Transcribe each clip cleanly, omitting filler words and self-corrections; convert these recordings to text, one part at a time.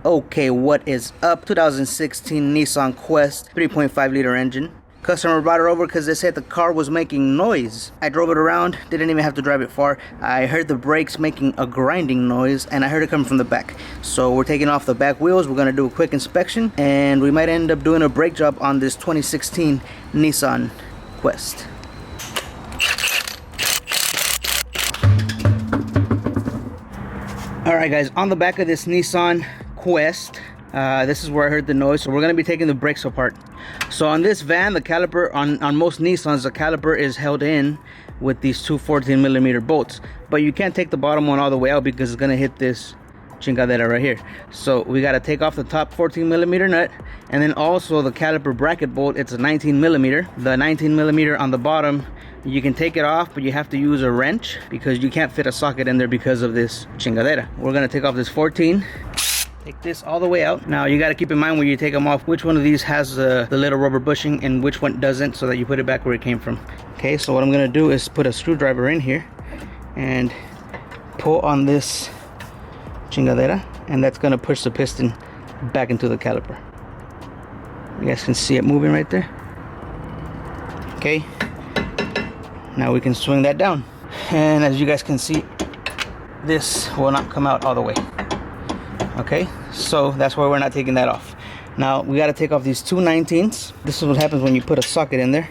Okay, what is up? 2016 Nissan Quest 3.5 liter engine. Customer brought it over because they said the car was making noise. I drove it around, didn't even have to drive it far. I heard the brakes making a grinding noise and I heard it coming from the back. So we're taking off the back wheels, we're gonna do a quick inspection, and we might end up doing a brake job on this 2016 Nissan Quest. Alright guys, on the back of this Nissan Quest, this is where I heard the noise, so we're going to be taking the brakes apart. So on this van, the caliper, on most Nissans, the caliper is held in with these two 14mm bolts. But you can't take the bottom one all the way out because it's going to hit this chingadera right here. So we got to take off the top 14mm nut, and then also the caliper bracket bolt, it's a 19mm. The 19mm on the bottom, you can take it off, but you have to use a wrench because you can't fit a socket in there because of this chingadera. We're going to take off this 14. Take this all the way out. Now you got to keep in mind when you take them off which one of these has the little rubber bushing and which one doesn't, so that you put it back where it came from. Okay, so what I'm going to do is put a screwdriver in here and pull on this chingadera, and that's going to push the piston back into the caliper. You guys can see it moving right there. Okay, now we can swing that down, and as you guys can see, this will not come out all the way. Okay, so that's why we're not taking that off. Now we got to take off these two 19s. This is what happens when you put a socket in there.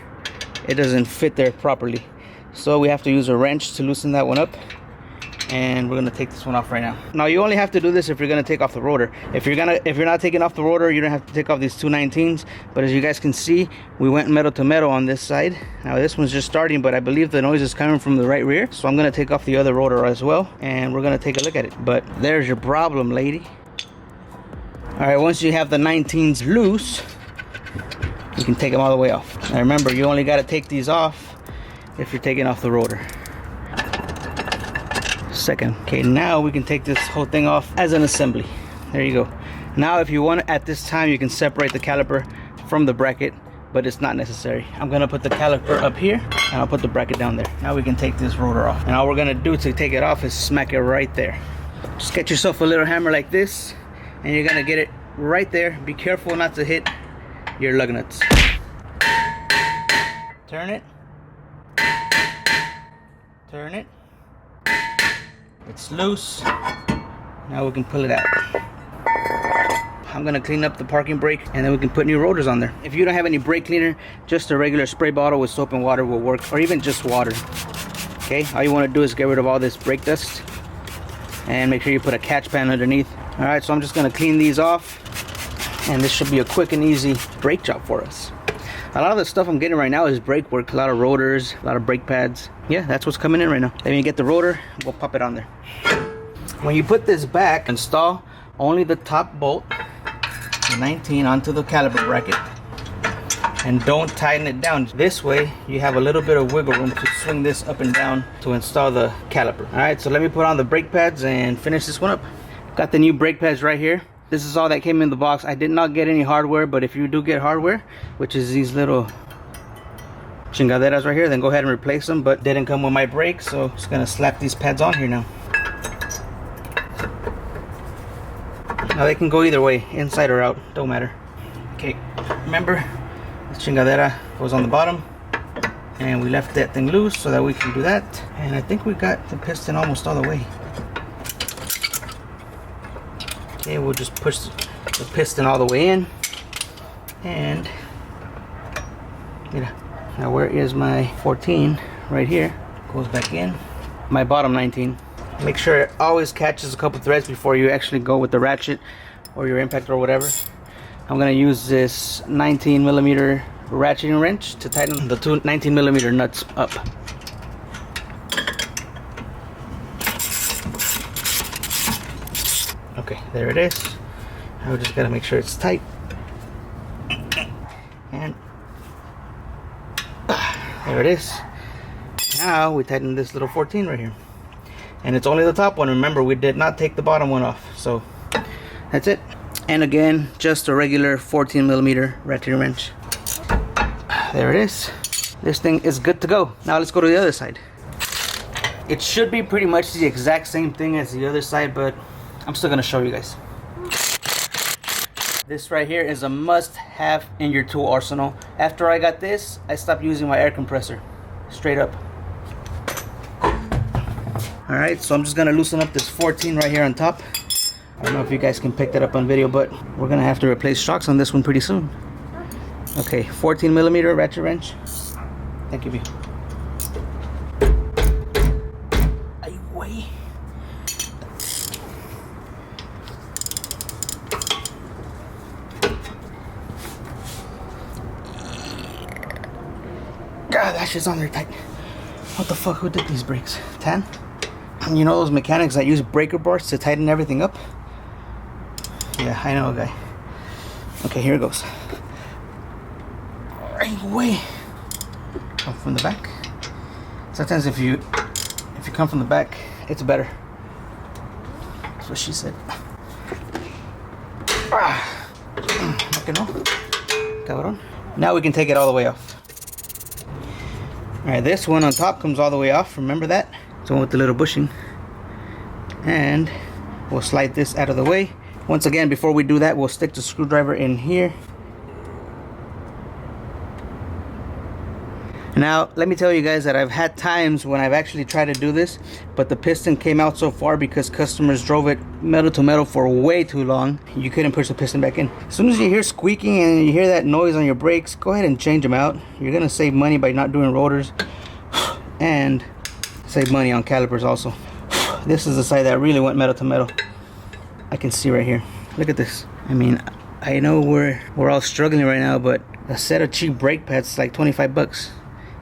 It doesn't fit there properly, so we have to use a wrench to loosen that one up, and we're gonna take this one off right now. Now you only have to do this if you're gonna take off the rotor. If you're not taking off the rotor, you don't have to take off these two 19s. But as you guys can see, we went metal to metal on this side. Now this one's just starting, but I believe the noise is coming from the right rear, so I'm gonna take off the other rotor as well, and we're gonna take a look at it. But there's your problem, lady. All right, once you have the 19s loose, you can take them all the way off. Now remember, you only got to take these off if you're taking off the rotor. Second. Okay, now we can take this whole thing off as an assembly. There you go. Now if you want to, at this time, you can separate the caliper from the bracket, but it's not necessary. I'm going to put the caliper up here, and I'll put the bracket down there. Now we can take this rotor off. And all we're going to do to take it off is smack it right there. Just get yourself a little hammer like this, and you're gonna get it right there. Be careful not to hit your lug nuts. Turn it. Turn it. It's loose. Now we can pull it out. I'm gonna clean up the parking brake, and then we can put new rotors on there. If you don't have any brake cleaner, just a regular spray bottle with soap and water will work, or even just water. Okay, all you want to do is get rid of all this brake dust, and make sure you put a catch pan underneath. Alright, so I'm just going to clean these off, and this should be a quick and easy brake job for us. A lot of the stuff I'm getting right now is brake work. A lot of rotors, a lot of brake pads. Yeah, that's what's coming in right now. Then you get the rotor, we'll pop it on there. When you put this back, install only the top bolt, the 19, onto the caliper bracket, and don't tighten it down. This way you have a little bit of wiggle room to swing this up and down to install the caliper. Alright, so let me put on the brake pads and finish this one up. Got the new brake pads right here. This is all that came in the box. I did not get any hardware, but if you do get hardware, which is these little chingaderas right here, then go ahead and replace them. But didn't come with my brake, so just gonna slap these pads on here now. Now they can go either way, inside or out, don't matter. Okay, remember, the chingadera goes on the bottom, and we left that thing loose so that we can do that. And I think we got the piston almost all the way. Okay, we'll just push the piston all the way in, and now where is my 14? Right here. Goes back in. My bottom 19. Make sure it always catches a couple threads before you actually go with the ratchet or your impactor or whatever. I'm gonna use this 19mm ratcheting wrench to tighten the two 19mm nuts up. Okay, there it is. Now we just gotta make sure it's tight. And there it is. Now we tighten this little 14 right here. And it's only the top one. Remember, we did not take the bottom one off. So that's it. And again, just a regular 14mm ratchet wrench. There it is. This thing is good to go. Now let's go to the other side. It should be pretty much the exact same thing as the other side, but I'm still gonna show you guys. This right here is a must-have in your tool arsenal. After I got this, I stopped using my air compressor. Straight up. Alright, so I'm just gonna loosen up this 14 right here on top. I don't know if you guys can pick that up on video, but we're gonna have to replace shocks on this one pretty soon. Okay, 14 millimeter ratchet wrench. Thank you, B. Ay, güey. God, that shit's on there tight. What the fuck? Who did these brakes? Tan? You know those mechanics that use breaker bars to tighten everything up? Yeah, I know a guy. Okay, here it goes. Right way. Come from the back. Sometimes if you come from the back, it's better. That's what she said. Cabrón. Now we can take it all the way off. Alright, this one on top comes all the way off. Remember that? It's the one with the little bushing. And we'll slide this out of the way. Once again, before we do that, we'll stick the screwdriver in here. Now, let me tell you guys that I've had times when I've actually tried to do this, but the piston came out so far because customers drove it metal to metal for way too long. You couldn't push the piston back in. As soon as you hear squeaking and you hear that noise on your brakes, go ahead and change them out. You're gonna save money by not doing rotors and save money on calipers also. This is the side that really went metal to metal. I can see right here. Look at this. I mean, I know we're all struggling right now, but a set of cheap brake pads is like 25 bucks.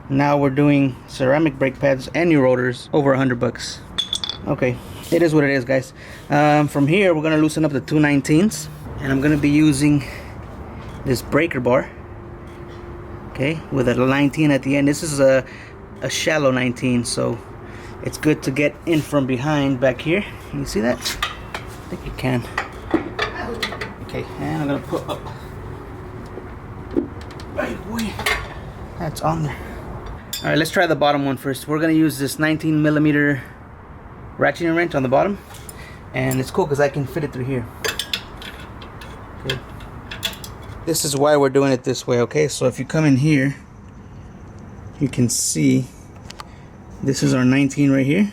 Now we're doing ceramic brake pads and new rotors over 100 bucks. Okay, it is what it is, guys. From here, we're gonna loosen up the 219s, and I'm gonna be using this breaker bar. Okay, with a 19 at the end. This is a shallow 19, so it's good to get in from behind back here. Can you see that? I think you can. Okay, and I'm gonna put up. That's on there. All right, let's try the bottom one first. We're gonna use this 19 millimeter ratcheting wrench on the bottom, and it's cool because I can fit it through here. Okay. This is why we're doing it this way. Okay, so if you come in here, you can see this is our 19 right here.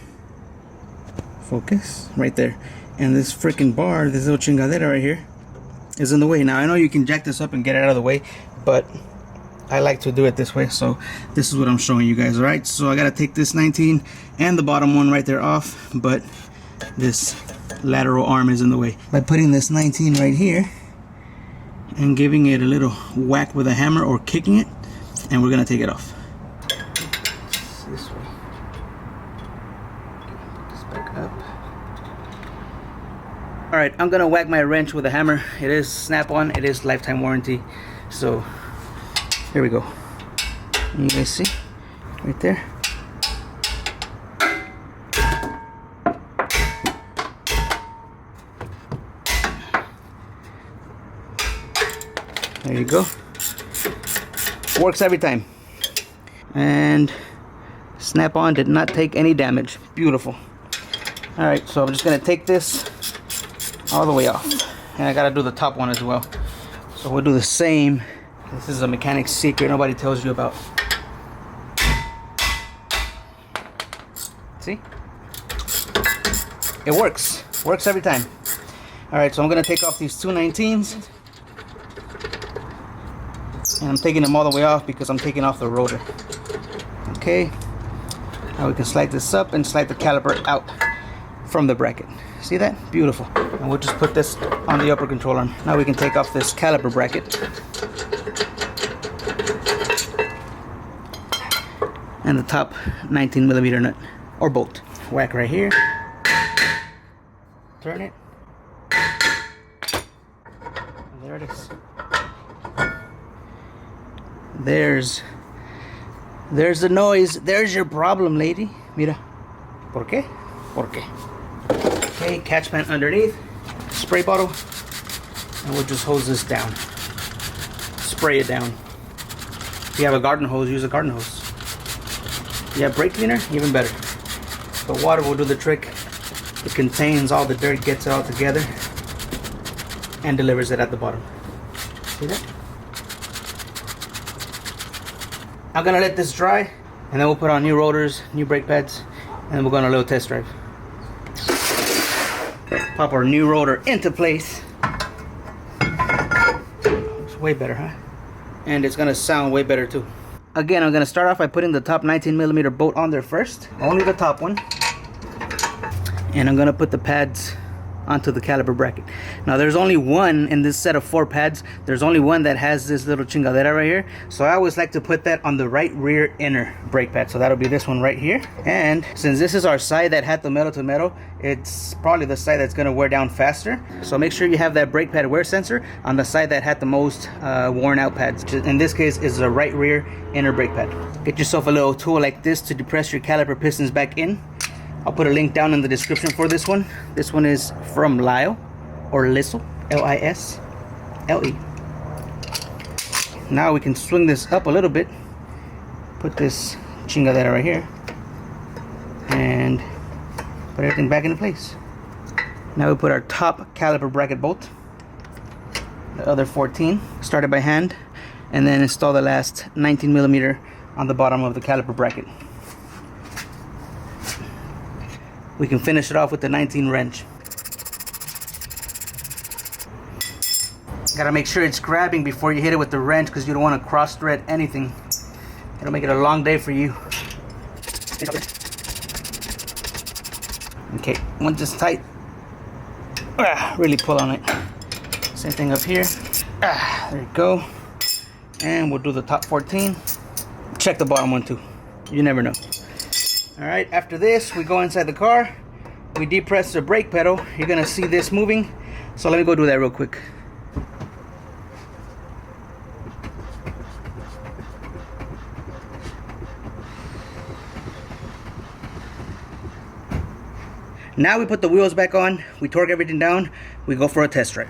Focus right there, and this freaking bar, this little chingadera right here, is in the way. Now I know you can jack this up and get it out of the way, but I like to do it this way, so this is what I'm showing you guys. All right, so I gotta take this 19 and the bottom one right there off, but this lateral arm is in the way. By putting this 19 right here and giving it a little whack with a hammer or kicking it, and we're gonna take it off. This way. Put this back up. All right, I'm gonna whack my wrench with a hammer. It is snap-on, it is lifetime warranty, so here we go. You guys see? Right there. There you go. Works every time. And snap-on did not take any damage. Beautiful. Alright, so I'm just gonna take this all the way off. And I gotta do the top one as well. So we'll do the same. This is a mechanic's secret nobody tells you about. See? It works. Works every time. Alright, so I'm going to take off these 219s. And I'm taking them all the way off because I'm taking off the rotor. Okay. Now we can slide this up and slide the caliper out from the bracket. See that? Beautiful. And we'll just put this on the upper control arm. Now we can take off this caliper bracket. And the top 19 millimeter nut or bolt. Whack right here. Turn it. And there it is. There's the noise. There's your problem, lady. Mira. ¿Por qué? ¿Por qué? Okay, catch pan underneath. Spray bottle. And we'll just hose this down. Spray it down. If you have a garden hose, use a garden hose. If you have brake cleaner, even better. The water will do the trick. It contains all the dirt, gets it all together, and delivers it at the bottom. See that? I'm gonna let this dry, and then we'll put on new rotors, new brake pads, and then we'll go on a little test drive. Pop our new rotor into place. Looks way better, huh? And it's gonna sound way better too. Again, I'm gonna start off by putting the top 19mm bolt on there first, only the top one. And I'm gonna put the pads onto the caliper bracket. Now there's only one in this set of 4 pads. There's only one that has this little chingadera right here. So I always like to put that on the right rear inner brake pad. So that'll be this one right here. And since this is our side that had the metal to metal, it's probably the side that's gonna wear down faster. So make sure you have that brake pad wear sensor on the side that had the most worn out pads. In this case is the right rear inner brake pad. Get yourself a little tool like this to depress your caliper pistons back in. I'll put a link down in the description for this one. This one is from Lyle, or Lissle, L-I-S-L-E. Now we can swing this up a little bit. Put this chingadera right here. And put everything back into place. Now we put our top caliper bracket bolt. The other 14, started by hand. And then install the last 19mm on the bottom of the caliper bracket. We can finish it off with the 19 wrench. Gotta make sure it's grabbing before you hit it with the wrench, because you don't want to cross thread anything. It'll make it a long day for you. Okay, once it's tight, really pull on it. Same thing up here. There you go. And we'll do the top 14. Check the bottom one too. You never know. Alright, after this, we go inside the car. We depress the brake pedal. You're gonna see this moving. So let me go do that real quick. Now we put the wheels back on. We torque everything down. We go for a test drive.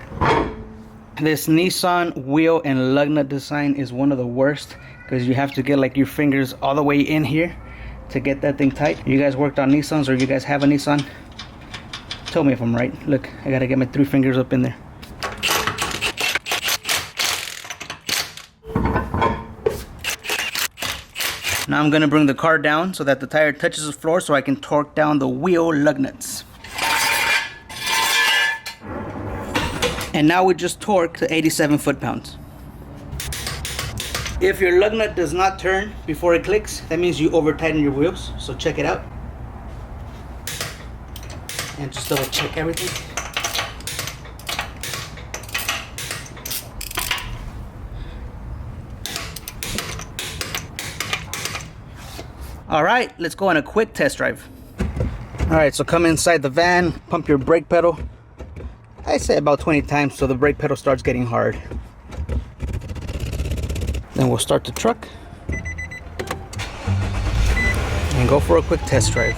This Nissan wheel and lug nut design is one of the worst, because you have to get like your fingers all the way in here to get that thing tight. You guys worked on Nissans, or you guys have a Nissan? Tell me if I'm right. Look, I gotta get my 3 fingers up in there. Now I'm gonna bring the car down so that the tire touches the floor, so I can torque down the wheel lug nuts. And now we just torque to 87 foot-pounds. If your lug nut does not turn before it clicks, that means you over tighten your wheels. So check it out. And just double check everything. Alright, let's go on a quick test drive. Alright, so come inside the van, pump your brake pedal. I say about 20 times so the brake pedal starts getting hard. Then we'll start the truck and go for a quick test drive.